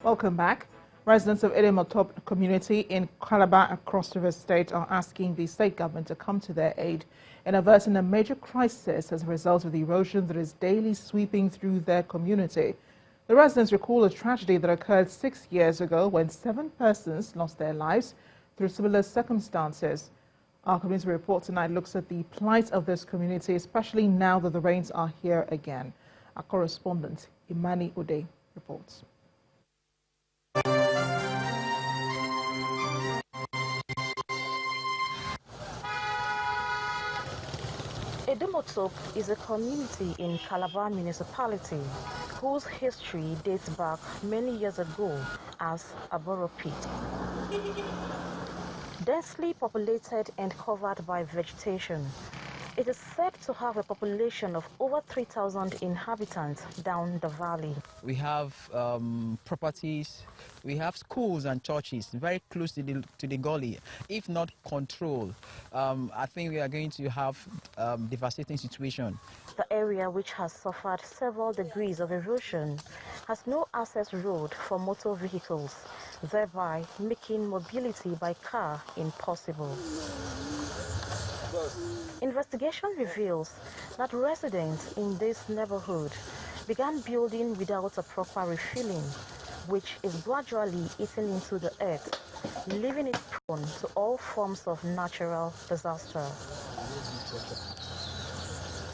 Welcome back. Residents of Edim Otop community in Calabar across River State are asking the state government to come to their aid in averting a major crisis as a result of the erosion that is daily sweeping through their community. The residents recall a tragedy that occurred 6 years ago when 7 persons lost their lives through similar circumstances. Our community report tonight looks at the plight of this community, especially now that the rains are here again. Our correspondent, Edim, reports. Edim Otop is a community in Calabar municipality whose history dates back many years ago as a borough pit. Densely populated and covered by vegetation, it is said to have a population of over 3,000 inhabitants down the valley. We have properties, we have schools and churches very close to the Gully. If not controlled, I think we are going to have devastating situation. The area, which has suffered several degrees of erosion, has no access road for motor vehicles, thereby making mobility by car impossible. Investigation reveals that residents in this neighborhood began building without a proper refilling, which is gradually eating into the earth, leaving it prone to all forms of natural disaster.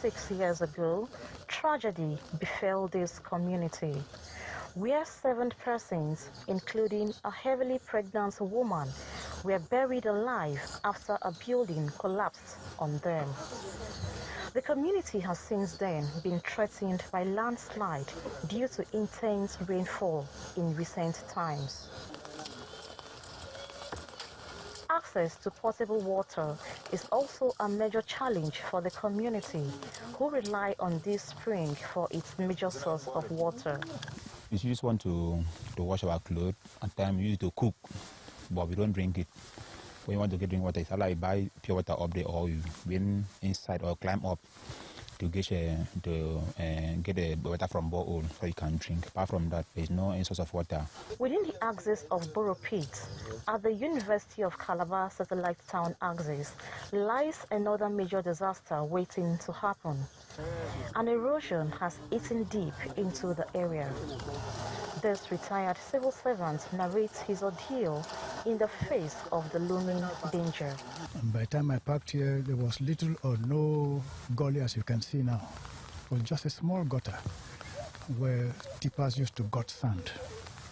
6 years ago, tragedy befell this community, where 7 persons, including a heavily pregnant woman, were buried alive after a building collapsed on them. The community has since then been threatened by landslide due to intense rainfall in recent times. Access to potable water is also a major challenge for the community, who rely on this spring for its major source of water. We just want to wash our clothes, at times we use it to cook, but we don't drink it. When you want to get drinking water, it's either you buy pure water up there or you went inside or climb up to get the water from borehole so you can drink. Apart from that, there is no any source of water. Within the axis of Borough Pit, at the University of Calabar Satellite Town axis, lies another major disaster waiting to happen. An erosion has eaten deep into the area. This retired civil servant narrates his ordeal in the face of the looming danger. And by the time I parked here, there was little or no gully, as you can see now. It was just a small gutter where tippers used to gut sand,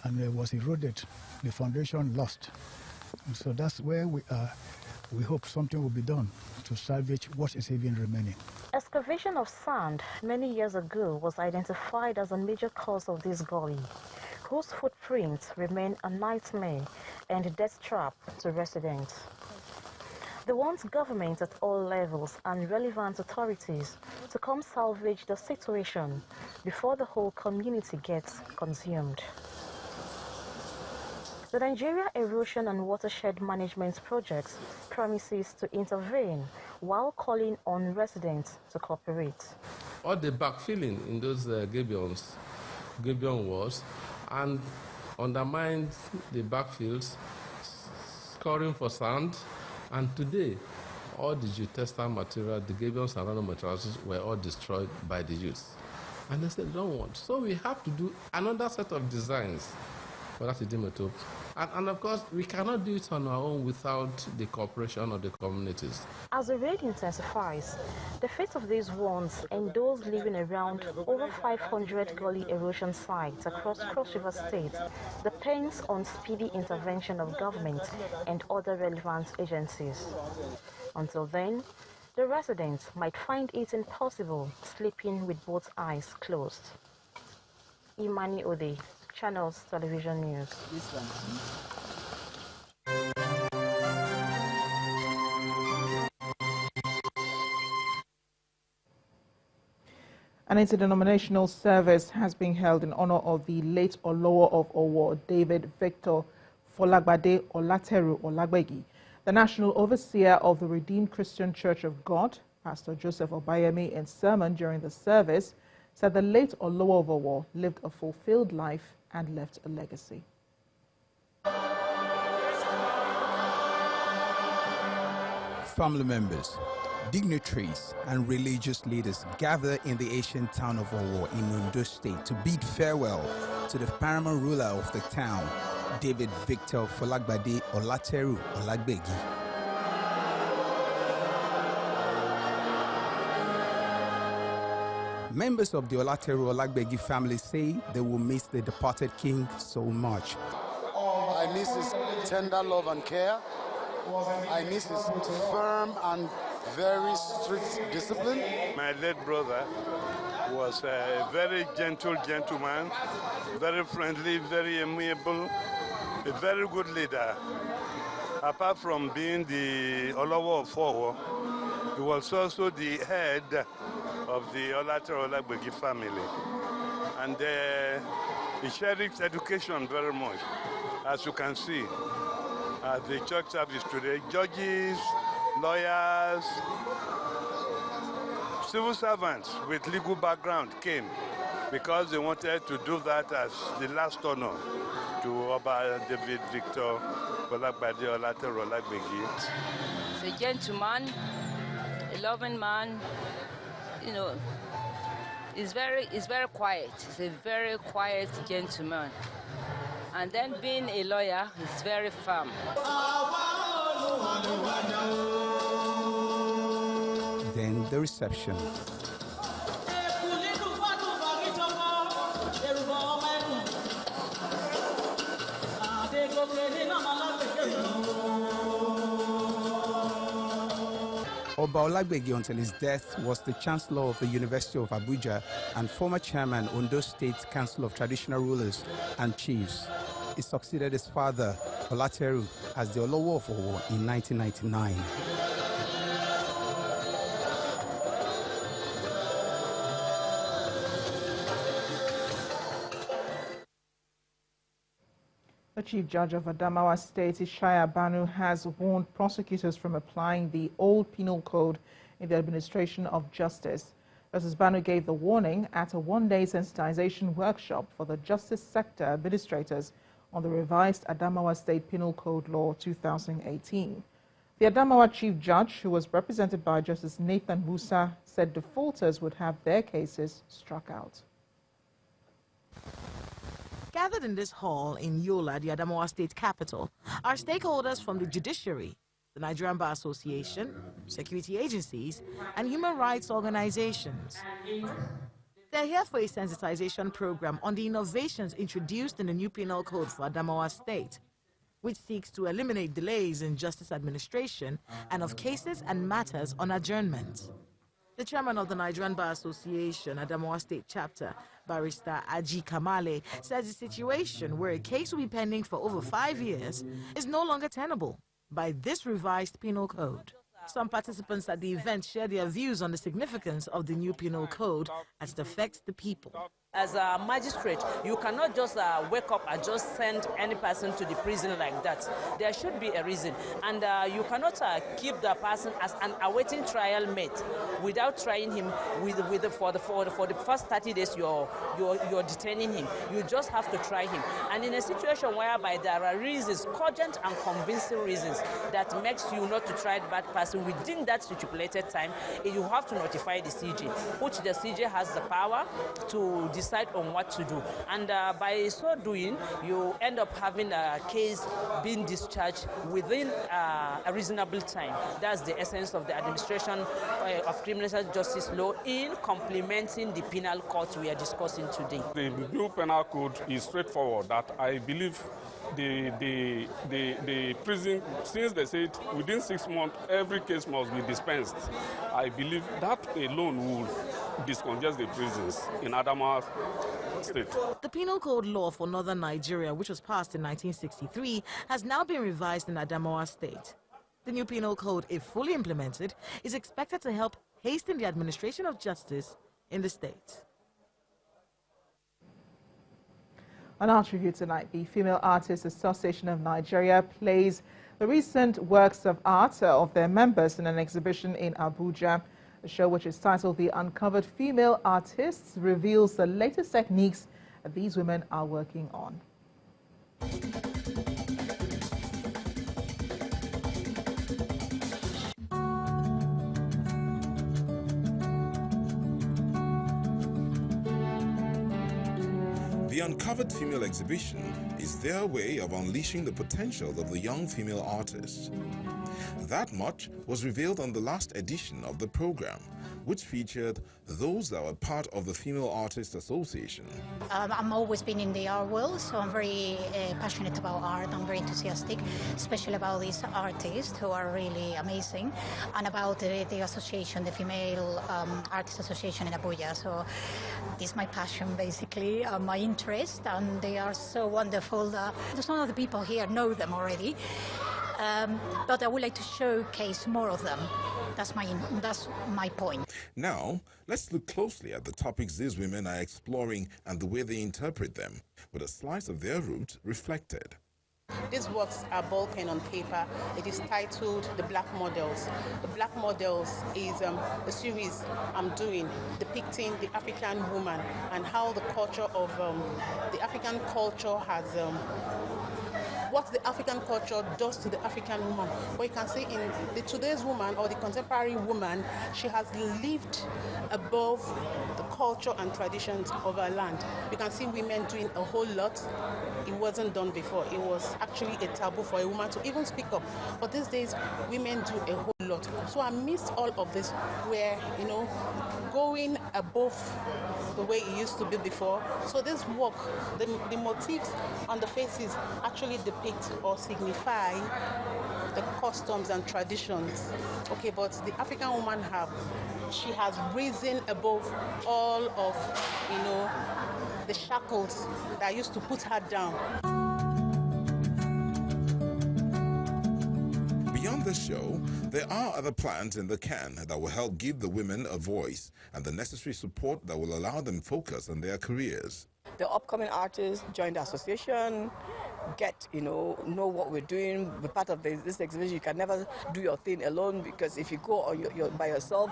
and it was eroded, the foundation lost. And so that's where we are. We hope something will be done to salvage what is even remaining. Excavation of sand many years ago was identified as a major cause of this gully, whose footprints remain a nightmare and a death trap to residents. They want government at all levels and relevant authorities to come salvage the situation before the whole community gets consumed. The Nigeria Erosion and Watershed Management Project promises to intervene while calling on residents to cooperate. All the backfilling in those gabion walls and undermined the backfields, scoring for sand, and today all the geotextile material, the gabions and other materials were all destroyed by the youth. And they said they don't want. So we have to do another set of designs for that Edim Otop. And of course, we cannot do it on our own without the cooperation of the communities. As the rain intensifies, the fate of these ones and those living around over 500 gully erosion sites across Cross River State depends on speedy intervention of government and other relevant agencies. Until then, the residents might find it impossible sleeping with both eyes closed. Edim, Channels Television News. An interdenominational service has been held in honor of the late Olowo of Owo, David Victor Folagbade Olateru Olagbegi. The National Overseer of the Redeemed Christian Church of God, Pastor Joseph Obayemi, in sermon during the service, said the late Olowo of Owo lived a fulfilled life and left a legacy. Family members, dignitaries and religious leaders gather in the ancient town of Owo in Ondo State to bid farewell to the paramount ruler of the town, David Victor Folagbade Olateru Olagbegi. Members of the Olateru Olagbegi family say they will miss the departed king so much. I miss his tender love and care. I miss his firm and very strict discipline. My late brother was a very gentle gentleman, very friendly, very amiable, a very good leader. Apart from being the Olowo of Owo, he was also the head of the Olateru Olagbegi family. And he cherished education very much, as you can see. At the church service today, judges, lawyers, civil servants with legal background came because they wanted to do that as the last honor to Oba David Victor Folagbade Olateru Olagbegi. He's a gentleman, a loving man. You know, he's very quiet. He's a very quiet gentleman. And then being a lawyer, he's very firm. Then the reception. Oba Olagbegi, until his death, was the Chancellor of the University of Abuja and former Chairman, Ondo State Council of Traditional Rulers and Chiefs. He succeeded his father, Olateru, as the Olowo of Owo in 1999. The Chief Judge of Adamawa State, Ishaya Banu, has warned prosecutors from applying the old penal code in the administration of justice. Justice Banu gave the warning at a one-day sensitization workshop for the justice sector administrators on the revised Adamawa State Penal Code Law 2018. The Adamawa Chief Judge, who was represented by Justice Nathan Musa, said defaulters would have their cases struck out. Gathered in this hall in Yola, the Adamawa State capital, are stakeholders from the judiciary, the Nigerian Bar Association, security agencies, and human rights organizations. They're here for a sensitization program on the innovations introduced in the new penal code for Adamawa State, which seeks to eliminate delays in justice administration and of cases and matters on adjournment. The chairman of the Nigerian Bar Association, Adamawa State Chapter, Barrister Aji Kamale, says the situation where a case will be pending for over 5 years is no longer tenable by this revised penal code. Some participants at the event share their views on the significance of the new penal code as it affects the people. As a magistrate, you cannot just wake up and just send any person to the prison like that. There should be a reason, and you cannot keep the person as an awaiting trial mate without trying him for the first 30 days. You're detaining him. You just have to try him. And in a situation whereby there are reasons, cogent and convincing reasons that makes you not to try that person within that stipulated time, you have to notify the CJ, which the CJ has the power to decide on what to do, and by so doing, you end up having a case being discharged within a reasonable time. That's the essence of the administration of criminal justice law in complementing the penal code we are discussing today. The new penal code is straightforward. That I believe the prison, since they said within 6 months every case must be dispensed, I believe that alone will discongest the prisons in Adamawa State. The Penal Code Law for Northern Nigeria, which was passed in 1963, has now been revised in Adamawa State. The new Penal Code, if fully implemented, is expected to help hasten the administration of justice in the state. On our review tonight, the Female Artists Association of Nigeria plays the recent works of art of their members in an exhibition in Abuja. The show, which is titled The Uncovered Female Artists, reveals the latest techniques that these women are working on. The Uncovered Female exhibition is their way of unleashing the potential of the young female artists. That much was revealed on the last edition of the program, which featured those that were part of the Female Artists Association. I've always been in the art world, so I'm very passionate about art. I'm very enthusiastic, especially about these artists who are really amazing, and about the association, the Female Artists Association in Abuja. So this is my passion, basically, my interest, and they are so wonderful. Some of the people here know them already. But I would like to showcase more of them. That's my point. Now, let's look closely at the topics these women are exploring and the way they interpret them, with a slice of their roots reflected. These works are ball pen on paper. It is titled The Black Models. The Black Models is a series I'm doing depicting the African woman and how the culture of the African culture has what the African culture does to the African woman. But you can see in today's woman or the contemporary woman, she has lived above the culture and traditions of her land. You can see women doing a whole lot. It wasn't done before. It was actually a taboo for a woman to even speak up. But these days, women do a whole lot. So I missed all of this where, going above the way it used to be before. So this work, the motifs on the faces actually depict or signify the customs and traditions. Okay, but the African woman she has risen above all of, the shackles that used to put her down. Beyond the show, there are other plans in the can that will help give the women a voice and the necessary support that will allow them focus on their careers. The upcoming artists join the association, get, know what we're doing, be part of this exhibition. You can never do your thing alone, because if you go on by yourself,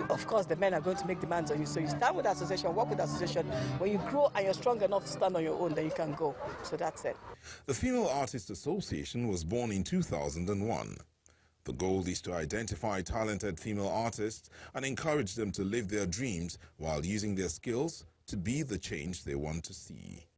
of course the men are going to make demands on you. So you stand with the association, work with the association. When you grow and you're strong enough to stand on your own, then you can go. So that's it. The Female Artists Association was born in 2001. The goal is to identify talented female artists and encourage them to live their dreams while using their skills to be the change they want to see.